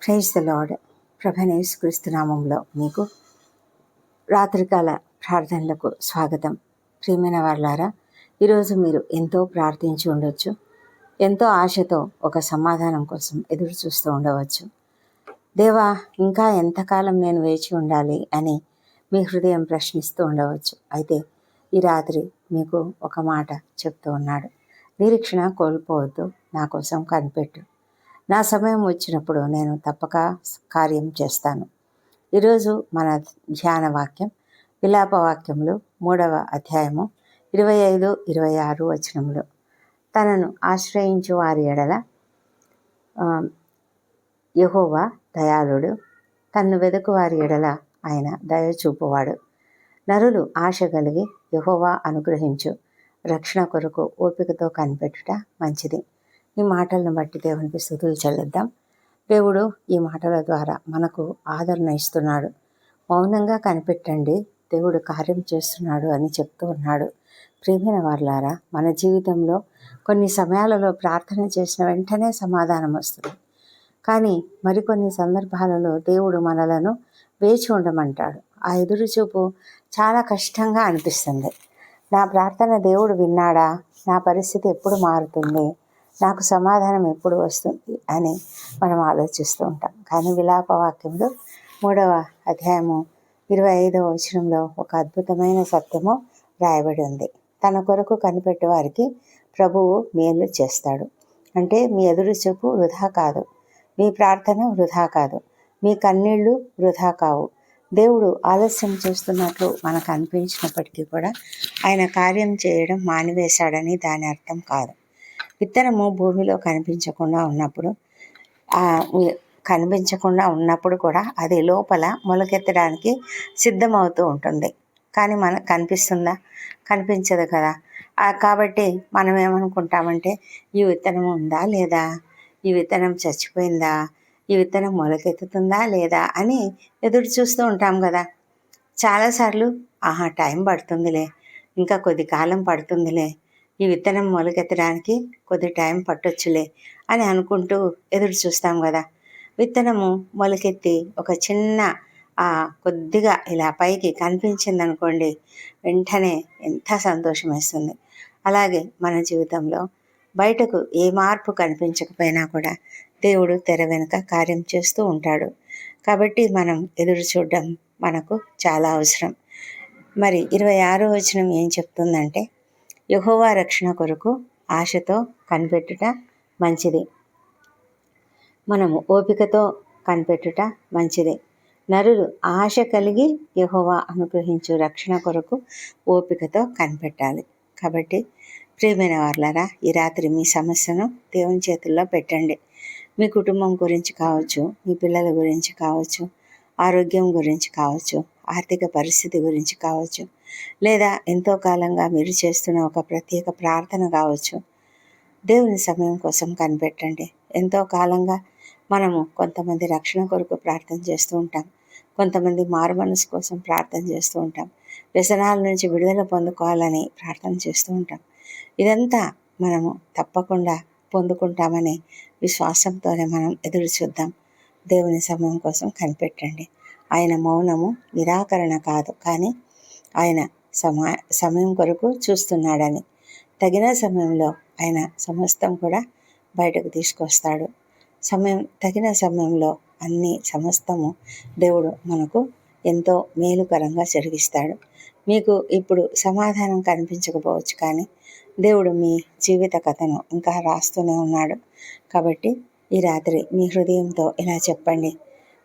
Praise the lord. ప్రభువైన యేసుక్రీస్తు నామములో మీకు రాత్రికాల ప్రార్థనలకు స్వాగతం. ప్రియమైన వారలారా, ఈరోజు మీరు ఎంతో ప్రార్థించి ఉండొచ్చు, ఎంతో ఆశతో ఒక సమాధానం కోసం ఎదురు చూస్తూ ఉండవచ్చు. దేవా, ఇంకా ఎంతకాలం నేను వేచి ఉండాలి అని మీ హృదయం ప్రశ్నిస్తూ ఉండవచ్చు. అయితే ఈ రాత్రి మీకు ఒక మాట చెప్తూ ఉన్నాడు. నిరీక్షణ కోల్పోవద్దు, నా కోసం కనిపెట్టు. నా సమయం వచ్చినప్పుడు నేను తప్పక కార్యం చేస్తాను. ఈరోజు మన ధ్యాన వాక్యం విలాప వాక్యములు 3వ అధ్యాయము 25-26 వచనములు. తనను ఆశ్రయించు వారి ఎడల యెహోవా దయాళుడు, తన్ను వెదకు వారి ఎడల ఆయన దయ చూపువాడు. నరులు ఆశ కలిగి యెహోవా అనుగ్రహించు రక్షణ కొరకు ఓపికతో కనిపెట్టుట మంచిది. ఈ మాటలను బట్టి దేవునికి స్తుతులు చెల్లిద్దాం. దేవుడు ఈ మాటల ద్వారా మనకు ఆదరణ ఇస్తున్నాడు. మౌనంగా కనిపెట్టండి, దేవుడు కార్యం చేస్తున్నాడు అని చెప్తూ ఉన్నాడు. ప్రియమైన వారలారా, మన జీవితంలో కొన్ని సమయాలలో ప్రార్థన చేసిన వెంటనే సమాధానం వస్తుంది. కానీ మరికొన్ని సందర్భాలలో దేవుడు మనలను వేచి ఉండమంటాడు. ఆ ఎదురు చూపు చాలా కష్టంగా అనిపిస్తుంది. నా ప్రార్థన దేవుడు విన్నాడా? నా పరిస్థితి ఎప్పుడు మారుతుంది? నాకు సమాధానం ఎప్పుడు వస్తుంది అని మనం ఆలోచిస్తూ ఉంటాం. కానీ విలాప వాక్యంలో 3వ అధ్యాయము 25వ వచనంలో ఒక అద్భుతమైన సత్యము రాయబడి ఉంది. తన కొరకు కనిపెట్టే వారికి ప్రభువు మేలు చేస్తాడు. అంటే మీ ఎదురు చూపు వృధా కాదు, మీ ప్రార్థన వృధా కాదు, మీ కన్నీళ్లు వృధా కావు. దేవుడు ఆలస్యం చేస్తున్నట్లు మనకు అనిపించినప్పటికీ కూడా ఆయన కార్యం చేయడం మానివేశాడని దాని అర్థం కాదు. విత్తనము భూమిలో కనిపించకుండా ఉన్నప్పుడు కూడా అది లోపల మొలకెత్తడానికి సిద్ధమవుతూ ఉంటుంది. కానీ మనకు కనిపిస్తుందా? కనిపించదు కదా. కాబట్టి మనం ఏమనుకుంటామంటే, ఈ విత్తనం ఉందా లేదా, ఈ విత్తనం చచ్చిపోయిందా, ఈ విత్తనం మొలకెత్తుతుందా లేదా అని ఎదురు చూస్తూ ఉంటాం కదా. చాలాసార్లు టైం పడుతుందిలే, ఇంకా కొద్ది కాలం పడుతుందిలే, ఈ విత్తనం మొలకెత్తడానికి కొద్ది టైం పట్టొచ్చులే అని అనుకుంటూ ఎదురు చూస్తాం కదా. విత్తనము మొలకెత్తి ఒక చిన్న కొద్దిగా ఇలా పైకి కనిపించిందనుకోండి, వెంటనే ఎంత సంతోషం వేస్తుంది. అలాగే మన జీవితంలో బయటకు ఏ మార్పు కనిపించకపోయినా కూడా దేవుడు తెర వెనుక కార్యం చేస్తూ ఉంటాడు. కాబట్టి మనం ఎదురు చూడడం మనకు చాలా అవసరం. మరి 26వ వచనం ఏం చెప్తుందంటే, యెహోవా రక్షణ కొరకు ఆశతో కనిపెట్టుట మంచిది. మనము ఓపికతో కనిపెట్టుట మంచిది. నరులు ఆశ కలిగి యెహోవా అనుగ్రహించు రక్షణ కొరకు ఓపికతో కనిపెట్టాలి. కాబట్టి ప్రియమైన వారలారా, ఈ రాత్రి మీ సమస్యను దేవుని చేతుల్లో పెట్టండి. మీ కుటుంబం గురించి కావచ్చు, మీ పిల్లల గురించి కావచ్చు, ఆరోగ్యం గురించి కావచ్చు, ఆర్థిక పరిస్థితి గురించి కావచ్చు, లేదా ఎంతో కాలంగా మీరు చేస్తున్న ఒక ప్రత్యేక ప్రార్థన కావచ్చు. దేవుని సమయం కోసం కనిపెట్టండి. ఎంతో కాలంగా మనము కొంతమంది రక్షణ కొరకు ప్రార్థన చేస్తూ ఉంటాం, కొంతమంది మారు మనసు కోసం ప్రార్థన చేస్తూ ఉంటాం, వ్యసనాల నుంచి విడుదల పొందుకోవాలని ప్రార్థన చేస్తూ ఉంటాం. ఇదంతా మనము తప్పకుండా పొందుకుంటామనే విశ్వాసంతోనే మనం ఎదురు చూద్దాం. దేవుని సమయం కోసం కనిపెట్టండి. ఆయన మౌనము నిరాకరణ కాదు, కానీ ఆయన సమయం కొరకు చూస్తున్నాడని. తగిన సమయంలో ఆయన సమస్తం కూడా బయటకు తీసుకొస్తాడు. తగిన సమయంలో సమస్తము దేవుడు మనకు ఎంతో మేలుకరంగా జరిగిస్తాడు. మీకు ఇప్పుడు సమాధానం కనిపించకపోవచ్చు, కానీ దేవుడు మీ జీవిత కథను ఇంకా రాస్తూనే ఉన్నాడు. కాబట్టి ఈ రాత్రి మీ హృదయంతో ఇలా చెప్పండి,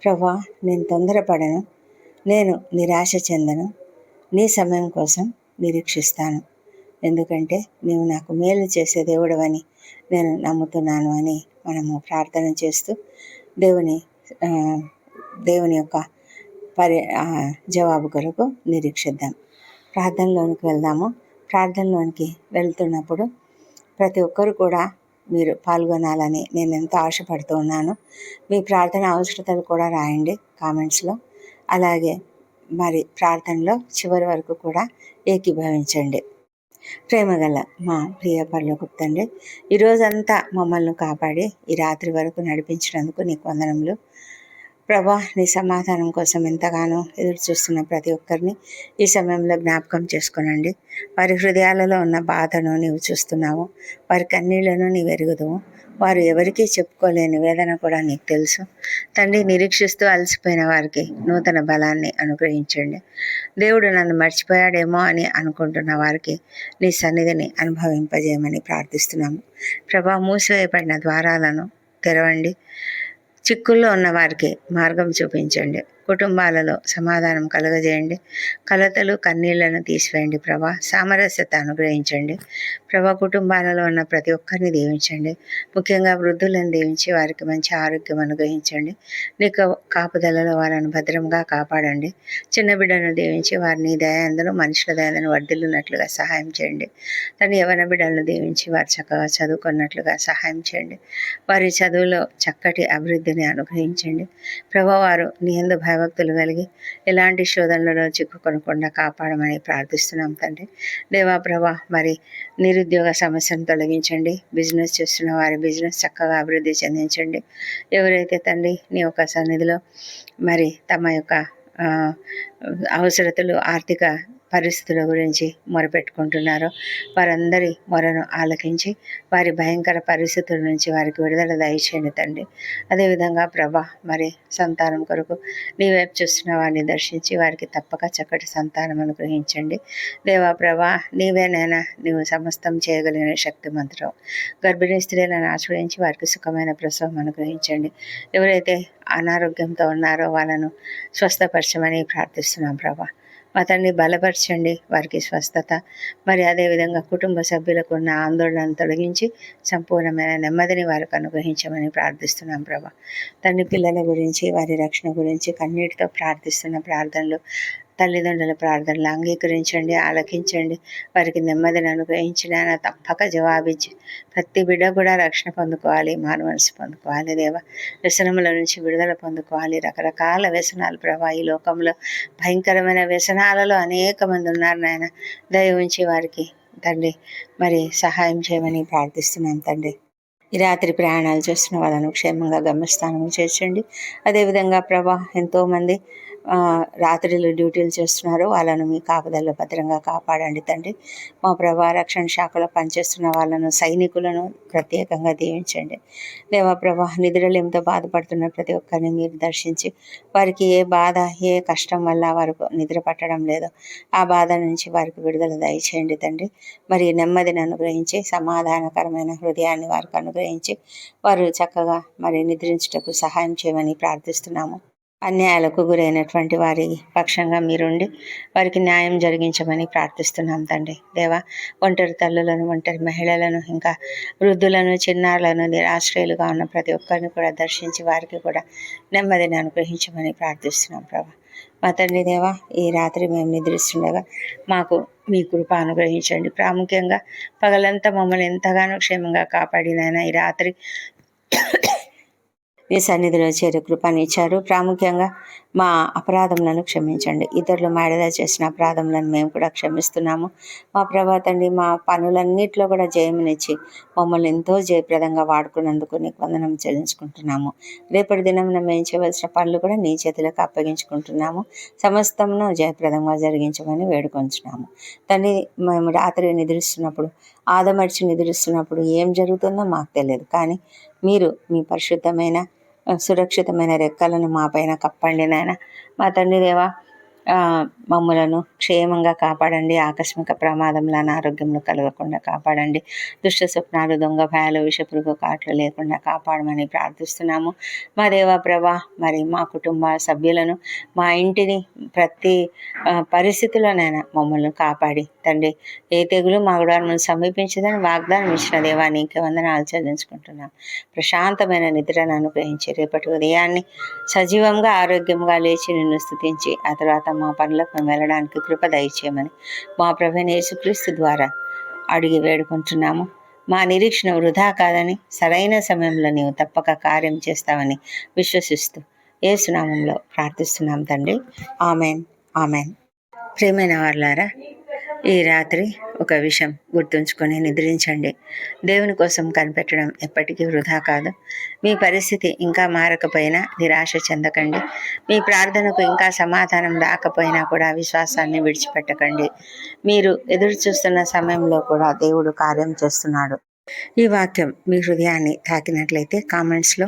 ప్రభువా, నేను తొందరపడను, నేను నిరాశ చెందను, నీ సమయం కోసం నిరీక్షిస్తాను. ఎందుకంటే నీవు నాకు మేలు చేసే దేవుడవని నేను నమ్ముతున్నాను అని మనము ప్రార్థన చేస్తూ దేవుని యొక్క జవాబు కొరకు నిరీక్షిద్దాం. ప్రార్థనలోనికి వెళ్దాము. ప్రార్థనలోనికి వెళ్తున్నప్పుడు ప్రతి ఒక్కరు కూడా మీరు పాల్గొనాలని నేను ఎంతో ఆశపడుతూ ఉన్నాను. మీ ప్రార్థన అవసరతలు కూడా రాయండి కామెంట్స్లో. అలాగే మరి ప్రార్థనలో చివరి వరకు కూడా ఏకీభవించండి. ప్రేమగల మా ప్రియ పరలోకపు తండ్రి, ఈరోజంతా మమ్మల్ని కాపాడి ఈ రాత్రి వరకు నడిపించినందుకు నీకు వందనములు ప్రభా. నీ సమాధానం కోసం ఎంతగానో ఎదురు చూస్తున్న ప్రతి ఒక్కరిని ఈ సమయంలో జ్ఞాపకం చేసుకోనండి. వారి హృదయాలలో ఉన్న బాధను నీవు చూస్తున్నావు, వారి కన్నీళ్లను నీవు ఎరుగుదువు. వారు ఎవరికీ చెప్పుకోలేని వేదన కూడా నీకు తెలుసు తండ్రి. నిరీక్షిస్తూ అలసిపోయిన వారికి నూతన బలాన్ని అనుగ్రహించండి. దేవుడు నన్ను మర్చిపోయాడేమో అని అనుకుంటున్న వారికి నీ సన్నిధిని అనుభవింపజేయమని ప్రార్థిస్తున్నాము ప్రభా. మూసివేయబడిన ద్వారాలను తెరవండి. చిక్కుల్లో ఉన్న వారికి మార్గం చూపించండి. కుటుంబాలలో సమాధానం కలుగజేయండి. కలతలు కన్నీళ్లను తీసివేయండి ప్రభా. సామరస్యత అనుగ్రహించండి ప్రభా. కుటుంబాలలో ఉన్న ప్రతి ఒక్కరిని దీవించండి. ముఖ్యంగా వృద్ధులను దీవించి వారికి మంచి ఆరోగ్యం అనుగ్రహించండి. నీ కాపుదలలో వారిని భద్రంగా కాపాడండి. చిన్న బిడ్డను దీవించి వారిని దయాందును మనుషుల దయాందును వర్ధిల్లున్నట్లుగా సహాయం చేయండి. తన యవన బిడ్డలను దీవించి వారు చక్కగా చదువుకున్నట్లుగా సహాయం చేయండి. వారి చదువులో చక్కటి అభివృద్ధిని అనుగ్రహించండి ప్రభా. వారు నీ యందు భయభక్తులు కలిగి ఎలాంటి శోధనలలో చిక్కుకొనకుండా కాపాడమని ప్రార్థిస్తున్నాం తండ్రి. దేవా ప్రభా, మరి నిరుద్యోగ సమస్యను తొలగించండి. బిజినెస్ చేస్తున్న వారి బిజినెస్ చక్కగా అభివృద్ధి చెందించండి. ఎవరైతే తండ్రి నీ యొక్క సన్నిధిలో మరి తమ యొక్క అవసరతలు ఆర్థిక పరిస్థితుల గురించి మొరపెట్టుకుంటున్నారో వారందరి మొరను ఆలకించి వారి భయంకర పరిస్థితుల నుంచి వారికి విడుదల దయచేయండి తండ్రి. అదేవిధంగా ప్రభా, మరి సంతానం కొరకు నీ వైపు చూస్తున్న వారిని దర్శించి వారికి తప్పక చక్కటి సంతానం అనుగ్రహించండి. దేవా ప్రభా, నీవేనైనా నీవు సమస్తం చేయగలిగిన శక్తిమంతుడు. గర్భిణీ స్త్రీలను ఆశ్రయించి వారికి సుఖమైన ప్రసవం అనుగ్రహించండి. ఎవరైతే అనారోగ్యంతో ఉన్నారో వాళ్ళను స్వస్థపరచమని ప్రార్థిస్తున్నాం ప్రభా. మా తండ్రి బలపరచండి, వారికి స్వస్థత. మరి అదేవిధంగా కుటుంబ సభ్యులకు ఉన్న ఆందోళనను తొలగించి సంపూర్ణమైన నెమ్మదిని వారికి అనుగ్రహించమని ప్రార్థిస్తున్నాం ప్రభా. తండ్రి పిల్లల గురించి వారి రక్షణ గురించి కన్నీటితో ప్రార్థిస్తున్న ప్రార్థనలు, తల్లిదండ్రుల ప్రార్థనలు అంగీకరించండి, ఆలకించండి. వారికి నెమ్మదిని అనుగ్రహించిన ఆయన తప్పక జవాబిచ్చి ప్రతి బిడ్డ కూడా రక్షణ పొందుకోవాలి, మారు మనసు పొందుకోవాలి. దేవ, వ్యసనముల నుంచి విడుదల పొందుకోవాలి. రకరకాల వ్యసనాలు ప్రభా, ఈ లోకంలో భయంకరమైన వ్యసనాలలో అనేక మంది ఉన్నారు నాయన. దయ ఉంచి వారికి తండ్రి మరి సహాయం చేయమని ప్రార్థిస్తున్నాం తండ్రి. ఈ రాత్రి ప్రయాణాలు చేస్తున్న వాళ్ళను క్షేమంగా గమ్యస్థానం చేర్చండి. అదేవిధంగా ప్రభా, ఎంతోమంది రాత్రిలో డ్యూటీలు చేస్తున్నారు, వాళ్ళను మీ కాపుదల్లో భద్రంగా కాపాడండి తండ్రి. మా ప్రభా, రక్షణ శాఖలో పనిచేస్తున్న వాళ్ళను సైనికులను ప్రత్యేకంగా దీవించండి. దేవా ప్రభా, నిద్రలేమితో బాధపడుతున్న ప్రతి ఒక్కరిని మీరు దర్శించి వారికి ఏ బాధ ఏ కష్టం వల్ల వారికి నిద్ర పట్టడం లేదో ఆ బాధ నుంచి వారికి విడుదల దయచేయండి తండ్రి. మరి నెమ్మదిని అనుగ్రహించి సమాధానకరమైన హృదయాన్ని వారికి అనుగ్రహించి వారు చక్కగా మరి నిద్రించుటకు సహాయం చేయమని ప్రార్థిస్తున్నాము. అన్యాయాలకు గురైనటువంటి వారి పక్షంగా మీరుండి వారికి న్యాయం జరిగించమని ప్రార్థిస్తున్నాం తండ్రి. దేవా, ఒంటరి తల్లులను, ఒంటరి మహిళలను, ఇంకా వృద్ధులను, చిన్నారులను, నిరాశ్రయులుగా ఉన్న ప్రతి ఒక్కరిని కూడా దర్శించి వారికి కూడా నెమ్మదిని అనుగ్రహించమని ప్రార్థిస్తున్నాం ప్రభా. మా తండ్రి దేవా, ఈ రాత్రి మేము నిద్రిస్తుండగా మాకు మీ కృప అనుగ్రహించండి. ప్రాముఖ్యంగా పగలంతా మమ్మల్ని ఎంతగానో క్షేమంగా కాపాడినైనా ఈ రాత్రి మీ సన్నిధిలో చేరే కృపనిచ్చారు. ప్రాముఖ్యంగా మా అపరాధములను క్షమించండి. ఇతరులు మాడదా చేసిన అపరాధములను మేము కూడా క్షమిస్తున్నాము. మా ప్రభా తండ్రి, మా పనులన్నింటిలో కూడా జయమునిచ్చి మమ్మల్ని ఎంతో జయప్రదంగా వాడుకున్నందుకు నీకు వందనం చెల్లించుకుంటున్నాము. రేపటి దినమున మేము చేయవలసిన పనులు కూడా నీ చేతులకు అప్పగించుకుంటున్నాము. సమస్తమును జయప్రదంగా జరిగించమని వేడుకొంచున్నాము తండ్రి. మేము రాత్రి నిద్రిస్తున్నప్పుడు, ఆదమర్చి నిద్రిస్తున్నప్పుడు ఏం జరుగుతుందో మాకు తెలియదు, కానీ మీరు మీ పరిశుద్ధమైన సురక్షితమైన రెక్కలను మా పైన కప్పండి నాయన. మా తండ్రి దేవా, మమ్మలను క్షేమంగా కాపాడండి. ఆకస్మిక ప్రమాదంలో అనారోగ్యంలో కలగకుండా కాపాడండి. దుష్ట స్వప్నాలు, దొంగ భయాలు, విషపురుగు కాట్లు లేకుండా కాపాడమని ప్రార్థిస్తున్నాము. మా దేవా ప్రభా, మరి మా కుటుంబ సభ్యులను, మా ఇంటిని ప్రతి పరిస్థితిలోనైనా మమ్మల్ని కాపాడి తండ్రి, ఏ తెగులు మా గుడాలను సమీపించదని వాగ్దానం ఇచ్చిన దేవా, నీకే వందనాలు చెల్లించుకుంటున్నాం. ప్రశాంతమైన నిద్రను అనుగ్రహించి రేపటి ఉదయాన్ని సజీవంగా ఆరోగ్యంగా లేచి నిన్ను స్తుతించి ఆ తర్వాత మా పనులకు మేము వెళ్ళడానికి కృప దయచేయమని మా ప్రభువైన యేసుక్రీస్తు ద్వారా అడిగి వేడుకుంటున్నాము. మా నిరీక్షణ వృధా కాదని, సరైన సమయంలో నీవు తప్పక కార్యం చేస్తావని విశ్వసిస్తూ యేసు నామములో ప్రార్థిస్తున్నాం తండ్రి. Amen, amen. ప్రియమైన వారులారా, ఈ రాత్రి ఒక విషయం గుర్తుంచుకొని నిద్రించండి. దేవుని కోసం కనిపెట్టడం ఎప్పటికీ వృధా కాదు. మీ పరిస్థితి ఇంకా మారకపోయినా నిరాశ చెందకండి. మీ ప్రార్థనకు ఇంకా సమాధానం రాకపోయినా కూడా విశ్వాసాన్ని విడిచిపెట్టకండి. మీరు ఎదురు చూస్తున్న సమయంలో కూడా దేవుడు కార్యం చేస్తున్నాడు. ఈ వాక్యం మీ హృదయాన్ని తాకినట్లయితే కామెంట్స్లో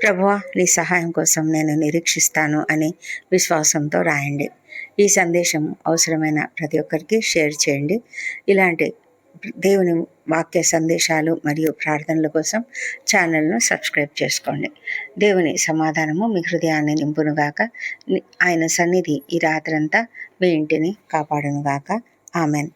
ప్రభువా నీ సహాయం కోసం నేను నిరీక్షిస్తాను అని విశ్వాసంతో రాయండి. ఈ సందేశం అవసరమైన ప్రతి ఒక్కరికి షేర్ చేయండి. ఇలాంటి దేవుని వాక్య సందేశాలు మరియు ప్రార్థనల కోసం ఛానల్ను సబ్స్క్రైబ్ చేసుకోండి. దేవుని సమాధానము మీ హృదయాన్ని నింపునుగాక. ఆయన సన్నిధి ఈ రాత్రంతా మీ ఇంటిని కాపాడునుగాక. ఆమెన్.